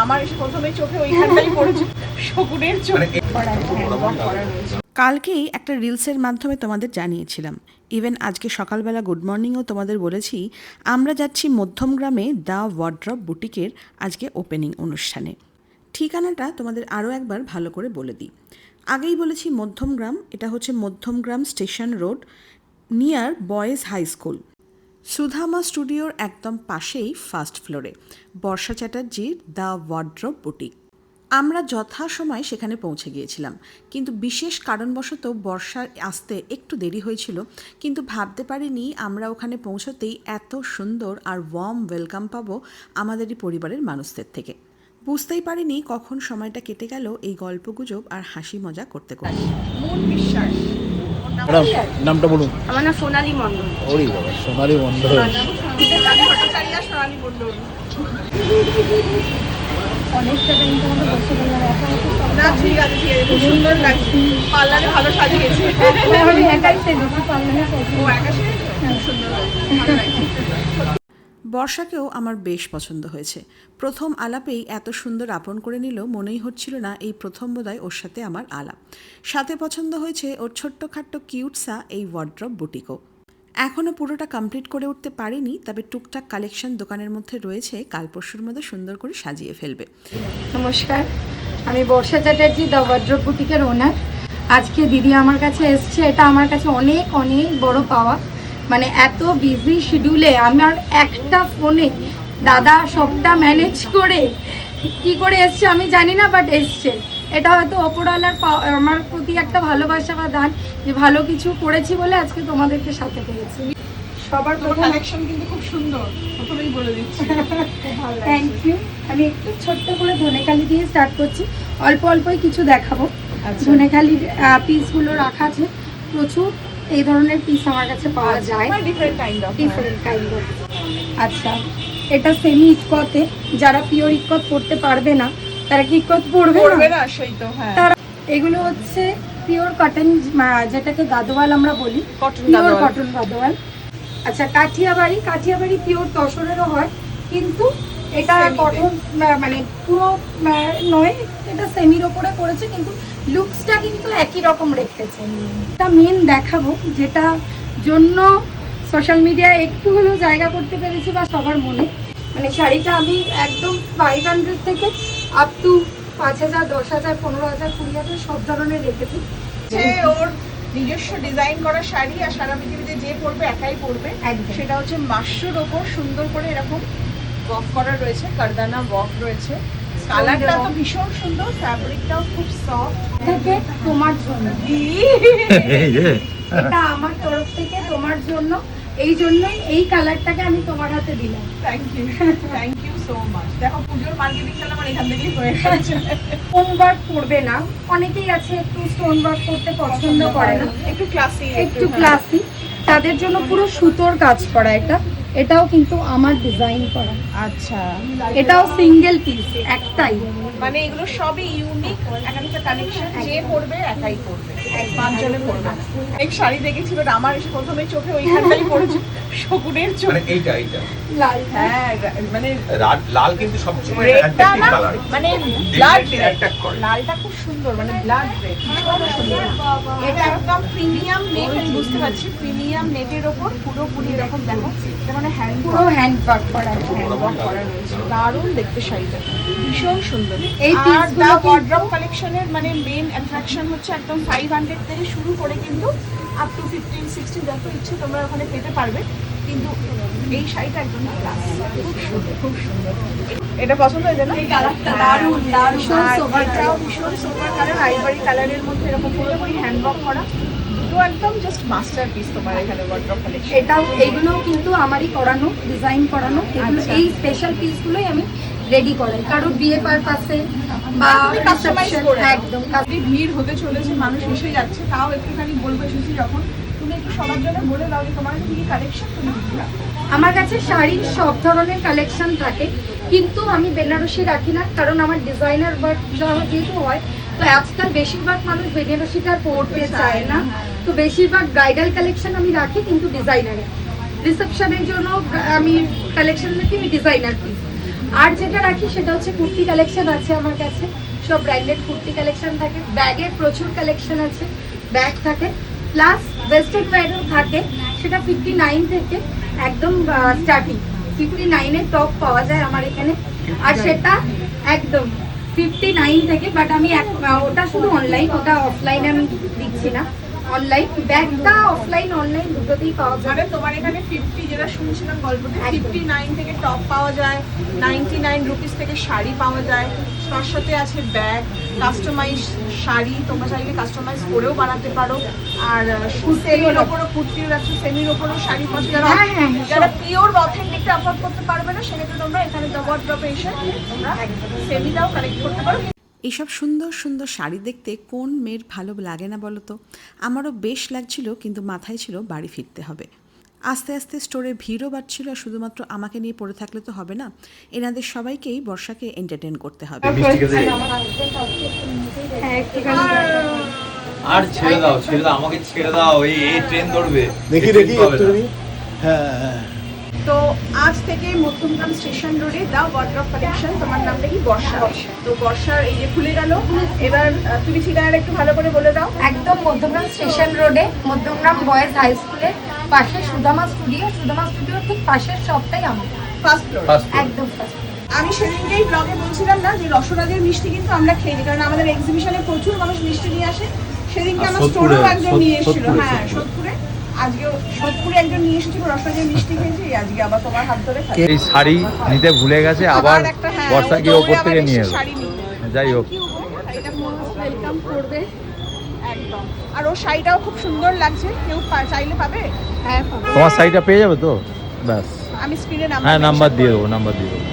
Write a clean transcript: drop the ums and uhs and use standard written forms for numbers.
আমার এসে প্রথমে চোখে ওইখানটাই পড়েছে শকুনের চোখ। কালকেই একটা রিলসের মাধ্যমে তোমাদের জানিয়েছিলাম, ইভেন আজকে সকালবেলা গুড মর্নিংও তোমাদের বলেছি, আমরা যাচ্ছি মধ্যমগ্রামে দ্য ওয়ার্ড্রপ বুটিকের আজকে ওপেনিং অনুষ্ঠানে। ঠিকানাটা তোমাদের আরও একবার ভালো করে বলে দিই। আগেই বলেছি মধ্যমগ্রাম, এটা হচ্ছে Madhyamgram station road, near boys high school. Sudhama স্টুডিওর একদম পাশেই ফার্স্ট ফ্লোরে বর্ষা চ্যাটার্জির দ্য ওয়ার্ড্রপ বুটিক। আমরা যথাসময়ে সেখানে পৌঁছে গিয়েছিলাম, কিন্তু বিশেষ কারণবশত বর্ষার আসতে একটু দেরি হয়েছিল, কিন্তু ভাবতে পারিনি আমরা ওখানে পৌঁছতেই এত সুন্দর আর ওয়ার্ম ওয়েলকাম পাবো আমাদেরই পরিবারের মানুষদের থেকে। বুঝতেই পারিনি কখন সময়টা কেটে গেল এই গল্পগুজব আর হাসি মজা করতে করতে। মন বিশ্বাস। নামটা বলুন। আমার নাম সোনালী মণ্ডল। ওরে বাবা, সোনালী মণ্ডল। ভট্টাচার্য, সোনালী মণ্ডল। অনেকটা টাইম তো আমাদের বসে বললাম না, ঠিক আছে ঠিক আছে, খুব সুন্দর লাগছে। পার্লারে ভালো সাজিয়েছে। আমি একাই সেজেছি পার্লারে। ও একা সেজেছে? খুব সুন্দর লাগছে, ভালো লাগছে। বর্ষাকেও আমার বেশ পছন্দ হয়েছে। প্রথম আলাপেই এত সুন্দর আপন করে নিল, মনেই হচ্ছিল না এই প্রথম বোধহয় ওর সাথে আমার আলাপ। সাথে পছন্দ হয়েছে ওর ছোট্টখাট্ট কিউটসা এই ওয়ার্ড্রপ বুটিকও। এখনও পুরোটা কমপ্লিট করে উঠতে পারিনি, তবে টুকটাক কালেকশন দোকানের মধ্যে রয়েছে, কাল পরশুর মধ্যে সুন্দর করে সাজিয়ে ফেলবে। নমস্কার, আমি বর্ষা চ্যাটার্জি, দ্য ওয়ার্ড্রপ বুটিকের ওনার। আজকে দিদি আমার কাছে এসছে, এটা আমার কাছে অনেক অনেক বড় পাওয়া। মানে এত বিজি শিডিউলে আমার একটা ফোনে দাদা সবটা ম্যানেজ করে কি করে এসছে আমি জানি না, বাট এসছে। এটা হয়তো ওপরওয়ালার আমার প্রতি একটা ভালোবাসা বা দান, যে ভালো কিছু করেছি বলে আজকে তোমাদেরকে সাথে পেয়েছি। সবার প্রথম কালেকশন কিন্তু খুব সুন্দর, প্রথমেই বলে দিচ্ছি। Thank you. আমি একটু ছোট্ট করে ধনেখালি দিয়ে স্টার্ট করছি, অল্প অল্পই কিছু দেখাবো। ধনেখালির পিসগুলো রাখা আছে প্রচুর, এই ধরনের পিস আমার কাছে পাওয়া যায়, ডিফারেন্ট কাইন্ড অফ। আচ্ছা, এটা সেমি ইটকতে, যারা পিওর ইটকত পড়তে পারবে না তারা কি ইটকত পড়বে না, সেই তো। হ্যাঁ, তারা এগুলো হচ্ছে পিওর কটন, যেটাকে গাদোয়াল আমরা বলি, পিওর কটন গাদোয়াল। আচ্ছা, কাঠিয়াবাড়ি পিওর তসরেরও হয়, কিন্তু এটা কটন মানে পুরো নয়, এটা সেমির ওপরে করেছে, কিন্তু লুকসটা কিন্তু একই রকম রেখেছে। এটা মেন দেখাবো, যেটা জন্য সোশ্যাল মিডিয়ায় একটু হলেও জায়গা করতে পেরেছি বা সবার মনে। মানে শাড়িটা আমি একদম 500 থেকে আপ টু 5000, 10,000, 15,000, 20,000 সব ধরনের রেখেছি। ওর নিজস্ব ডিজাইন করা শাড়ি, আর সারা পৃথিবীতে যে পরবে একাই পরবে, সেটা হচ্ছে মাশরুর ওপর সুন্দর করে এরকম ওয়ার্ক করা রয়েছে, কারদানা ওয়ার্ক রয়েছে। কালারটা তো ভীষণ সুন্দর, ফ্যাব্রিকটাও খুব সফট। থেকে তোমার জন্য, এটা আমার তরফ থেকে তোমার জন্য, এই জন্যই এই কালারটাকে আমি তোমার হাতে দিলাম। Thank you so much. দেখো, পুজোর মার্কেটিংটা আমার এখান থেকেই হয়ে গেছে। স্টোন ওয়ার্ক করবে না, অনেকেই আছে একটু স্টোন ওয়ার্ক করতে পছন্দ করে না, একটু ক্লাসি, তাদের জন্য পুরো সুতোর কাজ করা। এটাও কিন্তু আমার ডিজাইন করা। আচ্ছা, এটাও সিঙ্গেল পিস, একটাই। মানে এগুলো সবই ইউনিক, একটা কালেকশন, যে পরবে একাই পরবে, পাঁচজনে পরবে। এক শাড়ি দেখেছি, বাট আমার এসে প্রথমে চোখে ওইখানটাই পড়েছে শকুনের চোখ। মানে এইটা লাল, হ্যাঁ, মানে লাল কিন্তু সবচেয়ে রেডটা না, কালার, মানে ব্লাড অ্যাট্রাক্ট করে। লালটা খুব সুন্দর, মানে ব্লাড রেড, সুন্দর। এটা একদম প্রিমিয়াম নেট, আমি বুঝতে পারছি প্রিমিয়াম নেটের ওপর পুরোপুরি এরকম দেখাচ্ছে, এটা মানে পুরো হ্যান্ড ওয়ার্ক করা। দারুণ দেখতে শাড়িটা, ভীষণ সুন্দর। এই আর পিসগুলো দ্য ওয়ার্ড্রপ কালেকশনের মানে মেইন অ্যাট্রাকশন হচ্ছে একদম 500 থেকে শুরু করে কিন্তু আপ টু 15-16 যত ইচ্ছে তোমরা ওখানে পেতে পারবে, কিন্তু এই শাড়িটা একদম ক্লাস, খুব সুন্দর, খুব সুন্দর। এটা পছন্দ হয়েছে না? এই কালারটা দারুণ, এটাও ভীষণ সুপার কালার, আইভরি কালারের মধ্যে এরকম পুরোপুরি হ্যান্ডওয়ার্ক করা, দুটো একদম জাস্ট মাস্টারপিস তোমার এখানে ওয়ার্ড্রপ কালেকশন। এইগুলো কিন্তু আমারই করানো, ডিজাইন করানো। এগুলো এই স্পেশাল পিসগুলোই আমি রেডি করাই, কারো বিয়ে পারপাসে বা কাস্টমাইজ করে। একদম ভিড় হতে চলেছে, মানুষ এসে যাচ্ছে, তাও একটুখানি বলবো এসেছি যখন, তুমি একটু সবার জন্য বলে দাও যে তোমার কি কালেকশন তুমি দিতে পারো। আমার কাছে শাড়ির সব ধরনের কালেকশন থাকে, কিন্তু আমি বেনারসি রাখি না, কারণ আমার ডিজাইনার ওয়ার্ক যেহেতু হয়, তো আজকাল বেশিরভাগ মানুষ বেনারসিটা পরতে চায় না, তো বেশিরভাগ ব্রাইডাল কালেকশন আমি রাখি, কিন্তু ডিজাইনারে। রিসেপশনের জন্য আমি কালেকশন রাখি, আমি ডিজাইনার পিস। আর যেটা রাখি সেটা হচ্ছে কুর্তি কালেকশন আছে আমার কাছে, সব ব্র্যান্ডেড কুর্তি কালেকশন থাকে, ব্যাগের প্রচুর কালেকশন আছে, ব্যাগ থাকে, প্লাস ওয়েস্টেড ব্যাগও থাকে, সেটা 59 থেকে একদম স্টার্টিং 59 এর টপ পাওয়া যায় আমার এখানে, আর সেটা একদম 59 থেকে, বাট আমি ওটা শুধু অনলাইন, ওটা অফলাইনে আমি দিচ্ছি না, অনলাইন ব্যাগটা অফলাইন অনলাইন দুটোতেই পাওয়া মানে যাবে। তোমার এখানে 50 যেটা শুনছিলাম গল্পতে, 59 থেকে টপ পাওয়া যায়, 99 রুপিস থেকে শাড়ি পাওয়া যায়, তার সাথে আছে ব্যাগ, কাস্টমাইজ শাড়ি, তোমরা চাইলে কাস্টমাইজ করেও বানাতে পারো, আর সেমির ওপরও কুর্তির আছে, সেমির ওপরও শাড়ি পাচ্ছে। যারা হ্যাঁ, হ্যাঁ, হ্যাঁ, যারা পিওর অথেন্টিকটা অ্যাফোর্ড করতে পারবে না, সেক্ষেত্রে তোমরা এখানে দ্য ওয়ার্ড্রপে এসে তোমরা সেমিটাও কালেক্ট করতে পারো। এইসব সুন্দর সুন্দর শাড়ি দেখতে কোন মেয়ের ভালো লাগে না বলো তো? আমারও বেশ লাগছিল, কিন্তু মাথায় ছিল বাড়ি ফিরতে হবে। আস্তে আস্তে স্টোরে ভিড়ও বাড়ছিল, আর শুধুমাত্র আমাকে নিয়ে পড়ে থাকলে তো হবে না, এনাদের সবাইকেই বর্ষাকে এন্টারটেন করতে হবে। হ্যাঁ, একটুখানি আর ছেড়ে দাও আমাকে ছেড়ে দাও, এই ট্রেন ধরবে দেখি এই ট্রেন দেখি পাবে না। একটুখানি। হ্যাঁ হ্যাঁ। তো আজ থেকে মধ্যমগ্রাম স্টেশন রোডে দা ওয়ার্ড্রপ কালেকশন, তোমার নামটা কি? বর্ষা। তো বর্ষার এই যে খুলে গেল, এবার তুমি ঠিকানাটা একটু ভালো করে বলে দাও। একদম মধ্যমগ্রাম স্টেশন রোডে, মধ্যমগ্রাম বয়েজ হাই স্কুলের পাশে সুদামা স্টুডিওর ঠিক পাশের সবটাই আমার, ফার্স্ট ফ্লোর। First floor। একদম ফার্স্ট। আমি সেদিনকেই ব্লগে বলছিলাম না যে রসরাজের মিষ্টি কিন্তু আমরা খেয়ে, কারণ আমাদের এক্সিবিশনে প্রচুর মানুষ মিষ্টি নিয়ে আসে। সেদিনকে আর আমার সোদপুরে, স্টোরেও একজন নিয়ে এসেছিল, সোদপুরে, হ্যাঁ সোদপুরে। সোদপুরে। আজকেও সোদপুরে একজন নিয়ে এসেছিল রসরাজের মিষ্টি খেয়েছি, আজকে আবার তোমার হাত ধরে খাচ্ছি। এই শাড়ি নিতে ভুলে গেছে, আবার একটা, হ্যাঁ, বর্ষা ও গিয়ে দৌড়ে ওপর আবার থেকে এসে নিয়ে এলো। শাড়ি নিয়ে। যাই হোক, Thank you গো, শাড়িটা মোস্ট ওয়েলকাম করবে একদম। আর ও শাড়িটাও খুব সুন্দর লাগছে, কেউ চাইলে পাবে। হ্যাঁ, তোমার শাড়িটা পেয়ে যাবে তো? ব্যাস, আমি স্ক্রিনে হ্যাঁ নাম্বার দিয়ে দেবো, নাম্বার দিয়ে দেবো।